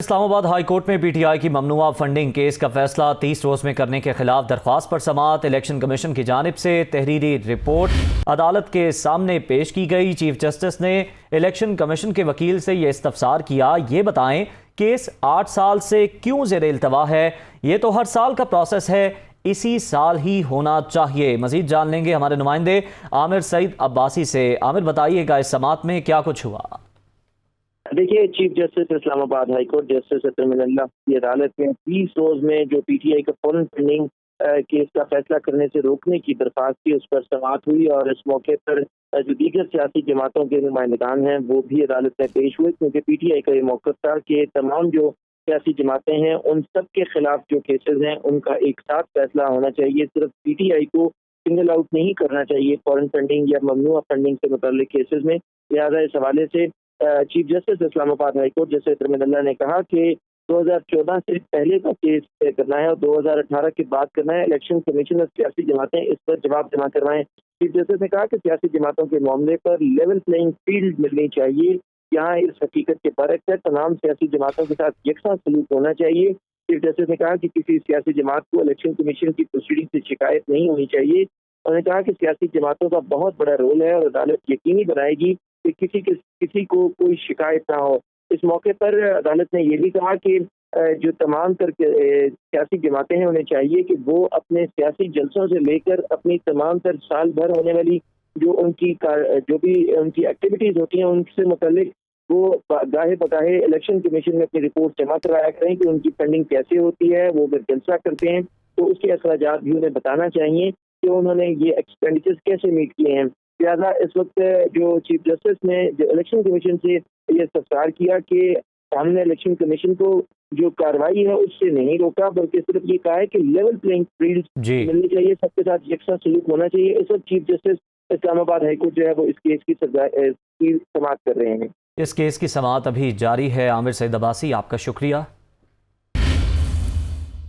اسلام آباد high court میں P T I کی ممنوعہ فنڈنگ کیس کا فیصلہ 30 روز میں کرنے کے خلاف درخواست پر سماعت الیکشن کمیشن کی جانب سے تحریری رپورٹ عدالت کے سامنے پیش کی گئی۔ چیف جسٹس نے الیکشن کمیشن کے وکیل سے یہ استفسار کیا، یہ بتائیں کیس 8 سال سے کیوں زیر التوا ہے؟ یہ تو ہر سال کا پروسیس ہے، اسی سال ہی ہونا چاہیے۔ مزید جان لیں گے ہمارے نمائندے عامر سعید عباسی سے۔ عامر بتائیے گا اس سماعت میں کیا کچھ ہوا؟ دیکھیے، چیف جسٹس اسلام آباد ہائی کورٹ جسٹس اطہر اللہ کی عدالت میں 20 روز میں جو پی ٹی آئی کا فوراً فنڈنگ کیس کا فیصلہ کرنے سے روکنے کی درخواست تھی، اس پر سماعت ہوئی اور اس موقع پر جو دیگر سیاسی جماعتوں کے نمائندگان ہیں وہ بھی عدالت میں پیش ہوئے، کیونکہ پی ٹی آئی کا یہ موقف تھا کہ تمام جو سیاسی جماعتیں ہیں ان سب کے خلاف جو کیسز ہیں ان کا ایک ساتھ فیصلہ ہونا چاہیے۔ صرف پی ٹی آئی کو سنگل آؤٹ نہیں کرنا چاہیے فورن فنڈنگ یا ممنوعہ فنڈنگ سے متعلق کیسز میں۔ لہٰذا اس حوالے سے چیف جسٹس اسلام آباد ہائی کورٹ جیسے اطہر اللہ نے کہا کہ 2014 سے پہلے کا کیس طے کرنا ہے اور 2018 کی بات کرنا ہے۔ الیکشن کمیشن اور سیاسی جماعتیں اس پر جواب جمع کروائیں۔ چیف جسٹس نے کہا کہ سیاسی جماعتوں کے معاملے پر لیول پلینگ فیلڈ ملنی چاہیے، یہاں اس حقیقت کے برعکس ہے تمام سیاسی جماعتوں کے ساتھ یکساں سلوک ہونا چاہیے۔ چیف جسٹس نے کہا کہ کسی سیاسی جماعت کو الیکشن کمیشن کی پروسیڈنگ سے شکایت نہیں ہونی چاہیے۔ انہوں نے کہا کہ سیاسی جماعتوں کا بہت بڑا رول ہے اور عدالت یقینی بنائے گی کہ کسی کو کوئی شکایت نہ ہو۔ اس موقع پر عدالت نے یہ بھی کہا کہ جو تمام تر سیاسی جماعتیں ہیں انہیں چاہیے کہ وہ اپنے سیاسی جلسوں سے لے کر اپنی تمام تر سال بھر ہونے والی جو بھی ان کی ایکٹیویٹیز ہوتی ہیں ان سے متعلق وہ گاہے بگاہے الیکشن کمیشن میں اپنی رپورٹ جمع کروایا کریں کہ ان کی فنڈنگ کیسے ہوتی ہے۔ وہ اگر جلسہ کرتے ہیں تو اس کے اخراجات بھی انہیں بتانا چاہیے کہ انہوں نے یہ ایکسپینڈیچرز کیسے میٹ کیے ہیں۔ لہٰذا اس وقت جو چیف جسٹس نے جو الیکشن کمیشن سے یہ استفسار کیا کہ ہم نے الیکشن کمیشن کو جو کارروائی ہے اس سے نہیں روکا، بلکہ صرف یہ کہا ہے کہ لیول پلینگ فیلڈ ملنی چاہیے، سب کے ساتھ یکساں سلوک ہونا چاہیے۔ اس وقت چیف جسٹس اسلام آباد ہائی کورٹ جو ہے وہ اس کیس کی سماعت کر رہے ہیں۔ اس کیس کی سماعت ابھی جاری ہے۔ عامر سعید عباسی، آپ کا شکریہ۔